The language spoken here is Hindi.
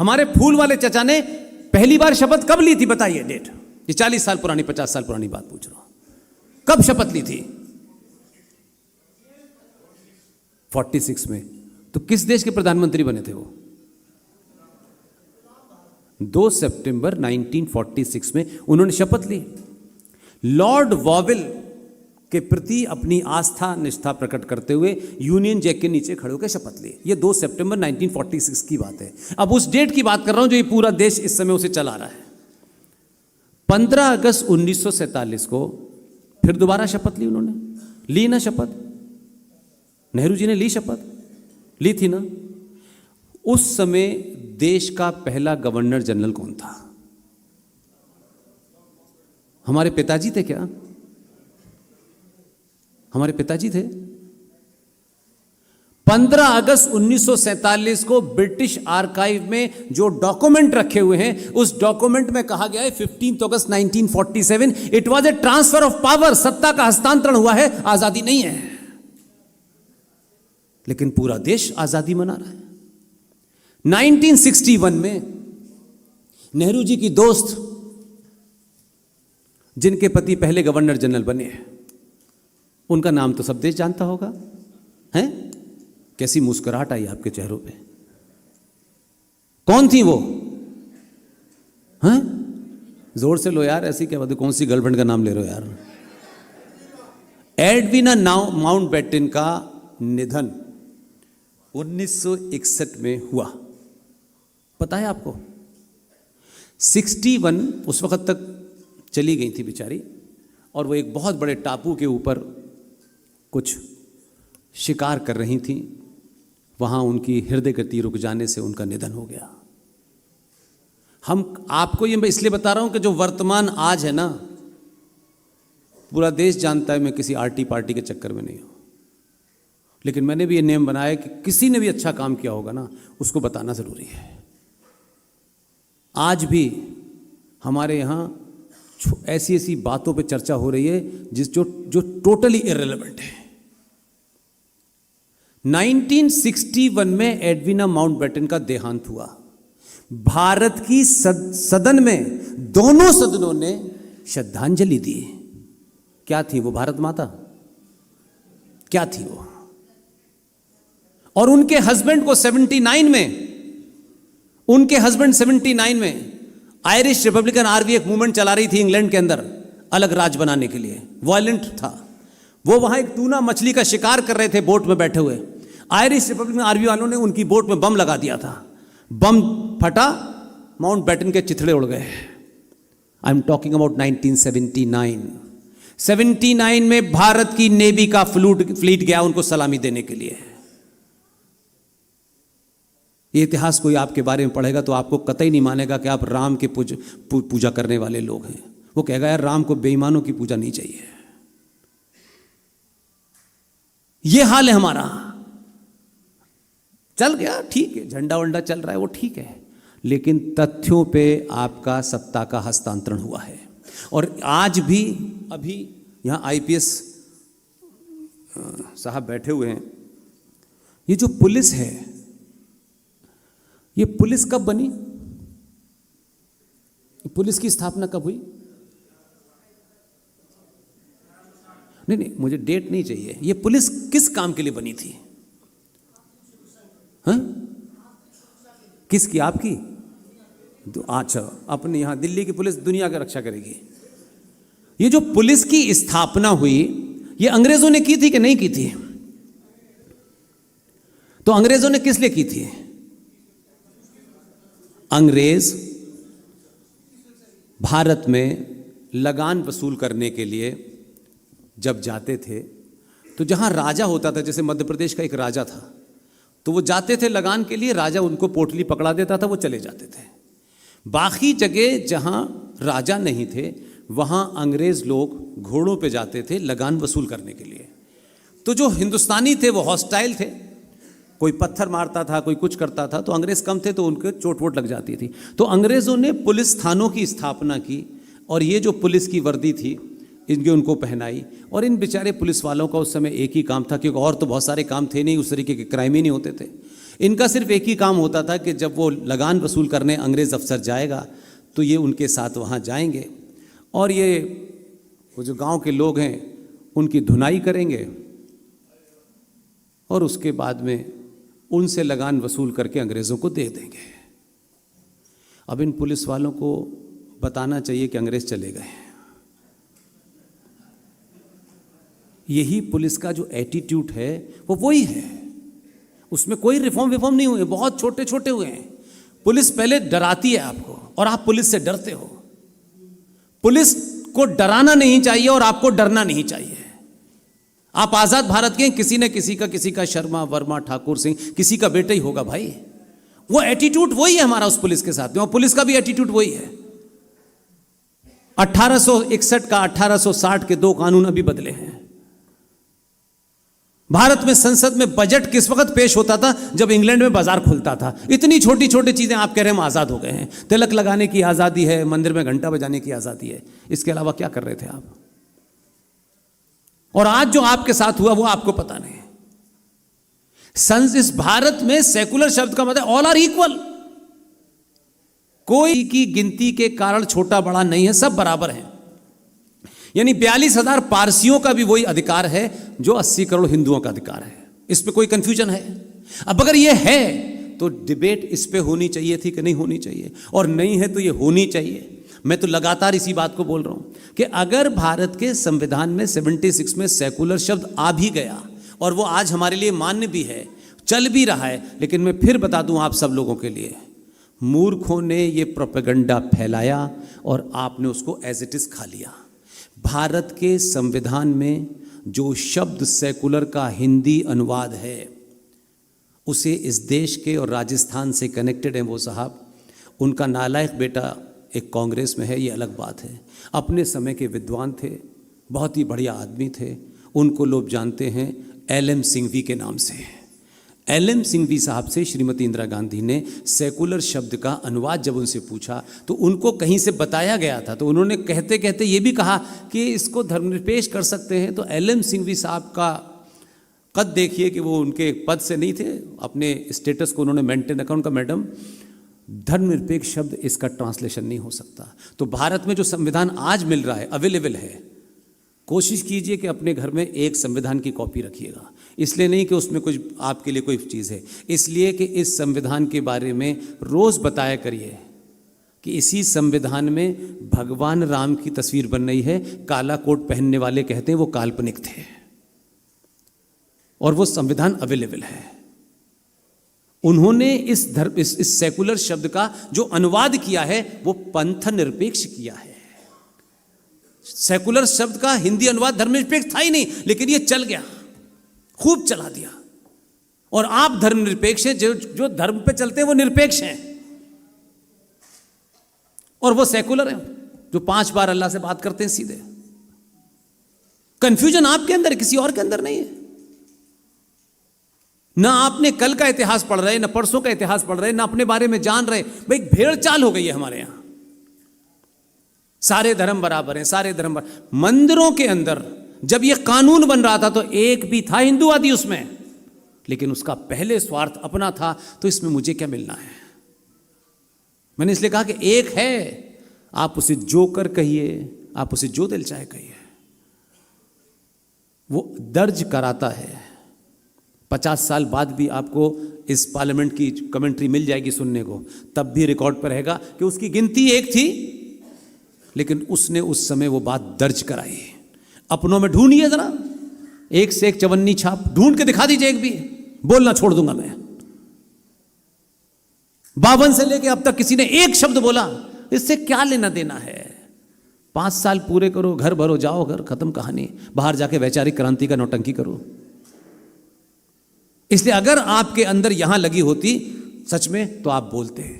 हमारे फूल वाले चचा ने पहली बार शपथ कब ली थी, बताइए डेट। ये 40 साल पुरानी 50 साल पुरानी बात पूछ रहा हूं, कब शपथ ली थी? 46 में। तो किस देश के प्रधानमंत्री बने थे वो? 2 सितंबर 1946 में उन्होंने शपथ ली। लॉर्ड वॉवेल के प्रति अपनी आस्था निष्ठा प्रकट करते हुए यूनियन जैक के नीचे खड़े होकर शपथ ली। ये 2 सितंबर 1946 की बात है। अब उस डेट की बात कर रहा हूं जो ये पूरा देश इस समय उसे चला रहा है। 15 अगस्त 1947 को फिर दोबारा शपथ ली उन्होंने। ली ना शपथ? नेहरू जी ने ली शपथ, ली थी ना? उस समय देश का पहला गवर्नर जनरल कौन था? हमारे पिताजी थे क्या? हमारे पिताजी थे। 15 अगस्त 1947 को ब्रिटिश आर्काइव में जो डॉक्यूमेंट रखे हुए हैं, उस डॉक्यूमेंट में कहा गया है 15 अगस्त 1947 it was a transfer of power, सत्ता का हस्तांतरण हुआ है, आजादी नहीं है। लेकिन पूरा देश आजादी मना रहा है। 1961 में नेहरू जी की दोस्त, जिनके पति पहले गवर्नर जनरल बने हैं, उनका नाम तो सब देश जानता होगा, हैं? कैसी मुस्कुराहट आई आपके चेहरों पे। कौन थी वो? हैं? जोर से लो यार, ऐसी क्या बात है? कौन सी गर्लफ्रेंड का नाम ले रहे हो यार? एडविना माउंटबेटन का निधन 1961 में हुआ, पता है आपको? 61 उस वक्त तक चली गई थी बेचारी, और वो एक बहुत बड़े टापू के ऊपर कुछ शिकार कर रही थी। वहाँ उनकी हृदय गति रुक जाने से उनका निधन हो गया। हम आपको ये मैं इसलिए बता रहा हूँ कि जो वर्तमान आज है ना, पूरा देश जानता है, मैं किसी आरटी पार्टी के चक्कर में नहीं हूँ। लेकिन मैंने भी ये नियम बनाया कि किसी ने भी अच्छा काम किया होगा ना, उसको बताना ज़रूरी है। आज भी हमारे यहाँ ऐसी ऐसी बातों पे चर्चा हो रही है जो टोटली इर्रेलेवेंट है। 1961 में एडविना माउंटबेटन का देहांत हुआ। भारत की सदन में दोनों सदनों ने श्रद्धांजलि दी। क्या थी वो? भारत माता क्या थी वो? और उनके हस्बैंड को 79 में आयरिश रिपब्लिकन आर्मी एक मूवमेंट चला रही थी इंग्लैंड के अंदर, अलग राज्य बनाने के लिए, वायलेंट था वो। वहां एक टूना मछली का शिकार कर रहे थे बोट में बैठे हुए। आयरिश रिपब्लिकन आर्मी वालों ने उनकी बोट में बम लगा दिया था। बम फटा, माउंटबेटन के चिथड़े उड़ गए। I am talking about 1979। 79 में भारत की नेवी का फ्लीट गया उनको सलामी देने के लिए। ये इतिहास कोई आपके बारे में पढ़ेगा तो आपको कतई नहीं मानेगा कि आप राम के पूजा करने वाले लोग हैं। वो कहेगा यार राम को बेईमानों की पूजा नहीं चाहिए। ये हाल है हमारा। चल गया ठीक है, झंडा वंडा चल रहा है वो ठीक है, लेकिन तथ्यों पे आपका सत्ता का हस्तांतरण हुआ है। और आज भी अभी यहां आईपीएस साहब बैठे हुए हैं। ये जो पुलिस है, ये पुलिस कब बनी? पुलिस की स्थापना कब हुई? नहीं, मुझे डेट नहीं चाहिए। ये पुलिस किस काम के लिए बनी थी? हाँ? किसकी? आपकी? अच्छा, अपने यहां दिल्ली की पुलिस दुनिया की रक्षा करेगी। ये जो पुलिस की स्थापना हुई, ये अंग्रेजों ने की थी कि नहीं की थी? तो अंग्रेजों ने किस लिए की थी? अंग्रेज भारत में लगान वसूल करने के लिए जब जाते थे, तो जहां राजा होता था, जैसे मध्य प्रदेश का एक राजा था, तो वो जाते थे लगान के लिए, राजा उनको पोटली पकड़ा देता था, वो चले जाते थे। बाकी जगह जहां राजा नहीं थे, वहां अंग्रेज लोग घोड़ों पे जाते थे लगान वसूल करने के लिए। तो जो हिंदुस्तानी थे वो हॉस्टाइल थे, कोई पत्थर मारता था, कोई कुछ करता था, तो अंग्रेज कम थे तो उनके चोट वोट लग जाती थी। तो अंग्रेज़ों ने पुलिस थानों की स्थापना की, और ये जो पुलिस की वर्दी थी इनकी उनको पहनाई। और इन बेचारे पुलिस वालों का उस समय एक ही काम था, क्योंकि और तो बहुत सारे काम थे नहीं, उस तरीके के क्राइम ही नहीं होते थे। इनका सिर्फ एक ही काम होता था कि जब वो लगान वसूल करने अंग्रेज़ अफसर जाएगा तो ये उनके साथ वहाँ जाएंगे और ये वो जो गांव के लोग हैं उनकी धुनाई करेंगे और उसके बाद में उनसे लगान वसूल करके अंग्रेज़ों को दे देंगे। अब इन पुलिस वालों को बताना चाहिए कि अंग्रेज़ चले गए। यही पुलिस का जो एटीट्यूड है वो वही है, उसमें कोई रिफॉर्म नहीं हुए, बहुत छोटे छोटे हुए हैं। पुलिस पहले डराती है आपको और आप पुलिस से डरते हो। पुलिस को डराना नहीं चाहिए और आपको डरना नहीं चाहिए। आप आजाद भारत के किसी न किसी का शर्मा वर्मा ठाकुर सिंह किसी का बेटा ही होगा भाई। वो एटीट्यूड वही है हमारा उस पुलिस के साथ में, और पुलिस का भी एटीट्यूड वही है। 1861 का 1860 के 2 कानून अभी बदले हैं। भारत में संसद में बजट किस वक्त पेश होता था? जब इंग्लैंड में बाजार खुलता था। इतनी छोटी छोटी चीजें आप कह रहे हैं हम आजाद हो गए हैं। तिलक लगाने की आजादी है, मंदिर में घंटा बजाने की आजादी है, इसके अलावा क्या कर रहे थे आप? और आज जो आपके साथ हुआ वो आपको पता नहीं। इस भारत में सेकुलर शब्द का मतलब ऑल आर इक्वल। कोई की गिनती के कारण छोटा बड़ा नहीं है, सब बराबर हैं। यानी 42,000 पारसियों का भी वही अधिकार है जो 80 करोड़ हिंदुओं का अधिकार है। इस पे कोई कंफ्यूजन है? अब अगर ये है तो डिबेट इस पे होनी चाहिए थी कि नहीं होनी चाहिए, और नहीं है तो ये होनी चाहिए। मैं तो लगातार इसी बात को बोल रहा हूं कि अगर भारत के संविधान में 76 में सेकुलर शब्द आ भी गया और वो आज हमारे लिए मान्य भी है, चल भी रहा है, लेकिन मैं फिर बता दूं आप सब लोगों के लिए, मूर्खों ने ये प्रोपेगेंडा फैलाया और आपने उसको एज इट इज खा लिया। भारत के संविधान में जो शब्द सेकुलर का हिंदी अनुवाद है उसे इस देश के और राजस्थान से कनेक्टेड हैं वो साहब। उनका नालायक बेटा एक कांग्रेस में है, ये अलग बात है। अपने समय के विद्वान थे, बहुत ही बढ़िया आदमी थे। उनको लोग जानते हैं LM सिंघवी के नाम से। LM सिंघवी साहब से श्रीमती इंदिरा गांधी ने सेकुलर शब्द का अनुवाद जब उनसे पूछा तो उनको कहीं से बताया गया था, तो उन्होंने कहते कहते ये भी कहा कि इसको धर्मनिरपेक्ष कर सकते हैं। तो LM सिंघवी साहब का कद देखिए कि वो उनके पद से नहीं थे, अपने स्टेटस को उन्होंने मेंटेन रखा। उनका मैडम धर्मनिरपेक्ष शब्द इसका ट्रांसलेशन नहीं हो सकता। तो भारत में जो संविधान आज मिल रहा है, अवेलेबल है, कोशिश कीजिए कि अपने घर में एक संविधान की कॉपी रखिएगा। इसलिए नहीं कि उसमें कुछ आपके लिए कोई चीज़ है, इसलिए कि इस संविधान के बारे में रोज़ बताया करिए कि इसी संविधान में भगवान राम की तस्वीर बन रही है। काला कोट पहनने वाले कहते हैं वो काल्पनिक थे, और वो संविधान अवेलेबल है। उन्होंने इस सेकुलर शब्द का जो अनुवाद किया है वो पंथ निरपेक्ष किया है। सेकुलर शब्द का हिंदी अनुवाद धर्मनिरपेक्ष था ही नहीं, लेकिन ये चल गया, खूब चला दिया। और आप धर्मनिरपेक्ष हैं, जो धर्म पे चलते हैं वो निरपेक्ष हैं, और वो सेकुलर हैं जो 5 बार अल्लाह से बात करते हैं सीधे। कंफ्यूजन आपके अंदर है, किसी और के अंदर नहीं है। ना आपने कल का इतिहास पढ़ रहे, ना परसों का इतिहास पढ़ रहे, ना अपने बारे में जान रहे। भाई भेड़ चाल हो गई है हमारे यहां। सारे धर्म बराबर हैं, सारे धर्म बराबर। मंदिरों के अंदर जब यह कानून बन रहा था तो एक भी था हिंदूवादी उसमें, लेकिन उसका पहले स्वार्थ अपना था। तो इसमें मुझे क्या मिलना है? मैंने इसलिए कहा कि एक है, आप उसे जो कर कहिए, आप उसे जो दिल चाहे कहिए, वो दर्ज कराता है। 50 साल बाद भी आपको इस पार्लियामेंट की कमेंट्री मिल जाएगी सुनने को, तब भी रिकॉर्ड पर रहेगा कि उसकी गिनती एक थी, लेकिन उसने उस समय वो बात दर्ज कराई। अपनों में ढूंढिए जरा, एक से एक चवन्नी छाप ढूंढ के दिखा दीजिए, एक भी बोलना छोड़ दूंगा मैं। 52 से लेके अब तक किसी ने एक शब्द बोला? इससे क्या लेना देना है? 5 साल पूरे करो, घर भरो, जाओ घर, खत्म कहानी। बाहर जाके वैचारिक क्रांति का नौटंकी करो। इसलिए अगर आपके अंदर यहां लगी होती सच में तो आप बोलते हैं।